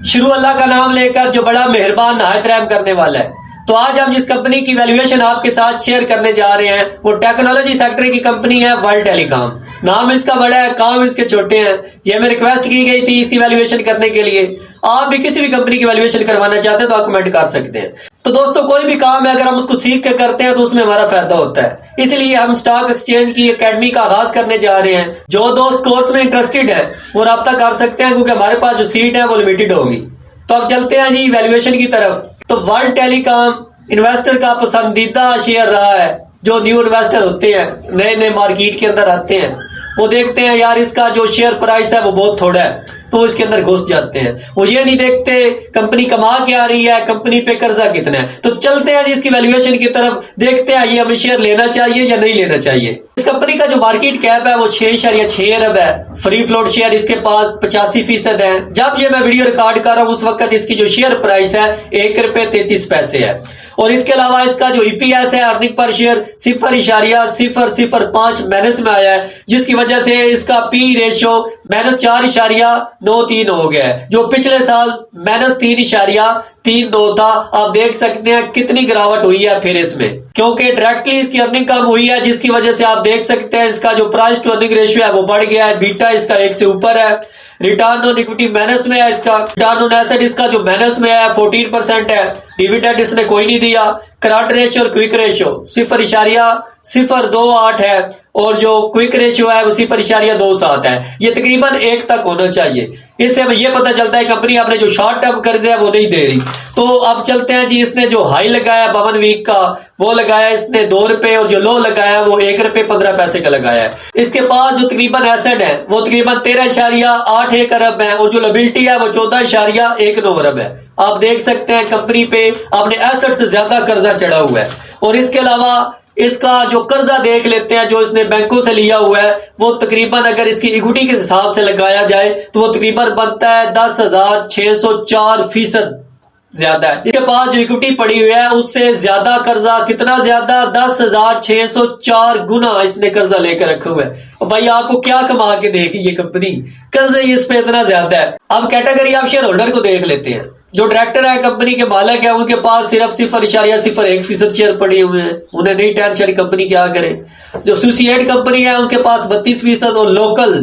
शुरू अल्लाह का नाम लेकर जो बड़ा मेहरबान नहायत रहम करने वाला है। तो आज हम जिस कंपनी की वैल्यूएशन आपके साथ शेयर करने जा रहे हैं वो टेक्नोलॉजी सेक्टर की कंपनी है वर्ल्ड टेलीकॉम। नाम इसका बड़ा है, काम इसके छोटे हैं। ये हमें रिक्वेस्ट की गई थी इसकी वैल्यूएशन करने के लिए। आप भी किसी भी कंपनी की वैल्यूएशन करवाना चाहते हैं तो आप कमेंट कर सकते हैं। तो दोस्तों, कोई भी काम है अगर हम उसको सीख के करते हैं तो उसमें हमारा फायदा होता है। इसलिए हम स्टॉक एक्सचेंज की एकेडमी का आगाज करने जा रहे हैं। जो दोस्त कोर्स में इंटरेस्टेड है वो राब्ता कर सकते हैं, क्योंकि हमारे पास जो सीट है वो लिमिटेड होगी। तो अब चलते हैं जी वैल्यूएशन की तरफ। तो वर्ल्ड टेलीकॉम इन्वेस्टर का पसंदीदा शेयर रहा है। जो न्यू इन्वेस्टर होते हैं, नए नए मार्केट के अंदर आते हैं, वो देखते हैं यार इसका जो शेयर प्राइस है वो बहुत थोड़ा है, तो इसके अंदर घुस जाते हैं। वो ये नहीं देखते कंपनी कमा के आ रही है, कंपनी पे कर्जा कितना है। तो चलते हैं जी इसकी वैल्यूएशन की तरफ, देखते हैं ये हमें शेयर लेना चाहिए या नहीं लेना चाहिए। इस कंपनी का जो मार्केट कैप है वो 6.6 अरब है। फ्री फ्लोट शेयर इसके पास 85% है। जब ये मैं वीडियो रिकॉर्ड कर रहा हूं उस वक्त इसकी जो शेयर प्राइस है ₹1.33 है। और इसके अलावा इसका जो ईपीएस है, अर्निंग पर शेयर 0.005 माइनस में आया है, जिसकी वजह से इसका पी रेशियो -4.93 हो गया है, जो पिछले साल -3.32 था। आप देख सकते हैं कितनी गिरावट हुई है फिर इसमें, क्योंकि डायरेक्टली इसकी अर्निंग कम हुई है, जिसकी वजह से आप देख सकते हैं इसका जो प्राइस टू अर्निंग रेशियो है वो बढ़ गया है। बीटा इसका 1 से ऊपर है। रिटर्न ऑन इक्विटी माइनस में है। इसका रिटर्न ऑन एसेट इसका जो माइनस में है 14% है। डिविडेंड इसने कोई नहीं दिया। करंट रेशियो और क्विक रेशियो 0.028 है, और जो क्विक रेशियो है वो 0.27 है। ये तकरीबन 1 तक होना चाहिए। इससे हमें यह पता चलता है कंपनी अपने जो शॉर्ट टर्म कर्ज है वो नहीं दे रही। तो अब चलते हैं जी, इसने जो हाई लगाया 52 वीक का वो लगाया इसने ₹2, और जो लो लगाया वो ₹1.15 का लगाया है। इसके पास जो तकरीबन एसेट है वो तकरीबन 13.81 अरब है, और जो लायबिलिटी है वो 14.19 अरब है। आप देख सकते हैं कंपनी पे अपने एसेट से ज्यादा कर्जा चढ़ा हुआ है। और इसके अलावा इसका जो कर्जा देख लेते हैं जो इसने बैंकों से लिया हुआ है, वो तकरीबन अगर इसकी इक्विटी के हिसाब से लगाया जाए तो वो तकरीबन बनता है 10,604% ज्यादा है। इसके पास जो इक्विटी पड़ी हुई है उससे ज्यादा कर्जा, कितना ज्यादा, 10,604 गुना इसने कर्जा लेकर रखा हुआ है। भाई आपको क्या कमा के देगी ये कंपनी, कर्जा इस पे इतना ज्यादा है। अब कैटेगरी आप शेयर होल्डर को देख लेते हैं। जो डायरेक्टर है, कंपनी के मालिक है, उनके पास सिर्फ 0.01% शेयर पड़े हुए हैं। उन्हें नहीं टेंशन कंपनी क्या करे। जो एसोसिएट कंपनी है उसके पास 32%, और लोकल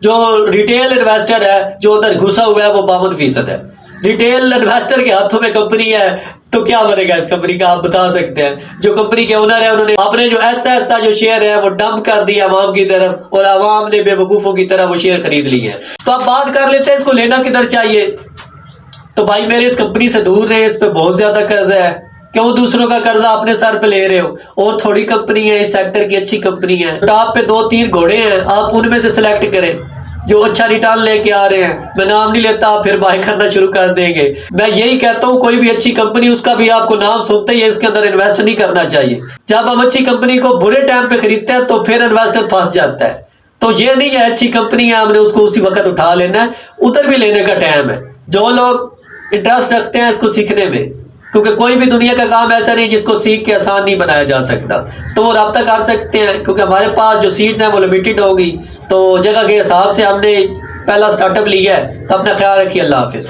जो रिटेल इन्वेस्टर है जो उधर घुसा हुआ है वो 52% है। रिटेल इन्वेस्टर के हाथों में कंपनी है तो क्या बनेगा इस कंपनी का, आप बता सकते हैं। जो कंपनी के ओनर है उन्होंने अपने जो ऐसा जो शेयर है वो डंप कर दिया अवाम की तरफ, और अवाम ने बेवकूफों की तरह वो शेयर खरीद लिए हैं। तो अब बात कर लेते हैं इसको लेना किधर चाहिए। तो भाई मेरे इस कंपनी से दूर रहे, इस पे बहुत ज्यादा कर्जा है। क्यों दूसरों का कर्जा अपने सर पे ले रहे हो। और थोड़ी कंपनी है इस सेक्टर की, अच्छी कंपनी है। टॉप पे 2-3 घोड़े हैं, आप उनमें से सिलेक्ट करें जो अच्छा रिटर्न लेके आ रहे हैं। मैं नाम नहीं लेता, आप फिर बाय करना शुरू कर देंगे। मैं यही कहता हूँ कोई भी अच्छी कंपनी, उसका भी आपको नाम सुनते ही इसके अंदर इन्वेस्ट नहीं करना चाहिए। जब हम अच्छी कंपनी को बुरे टाइम पे खरीदते हैं तो फिर इन्वेस्टर फंस जाता है। तो ये नहीं है अच्छी कंपनी है हमने उसको उसी वक्त उठा लेना है, उधर भी लेने का टाइम है। जो लोग इंटरेस्ट रखते हैं इसको सीखने में, क्योंकि कोई भी दुनिया का काम ऐसा नहीं जिसको सीख के आसान नहीं बनाया जा सकता, तो वो राब्ता कर सकते हैं। क्योंकि हमारे पास जो सीट्स हैं वो लिमिटेड होगी, तो जगह के हिसाब से हमने पहला स्टार्टअप लिया है। तो अपना ख्याल रखिए। अल्लाह हाफिज।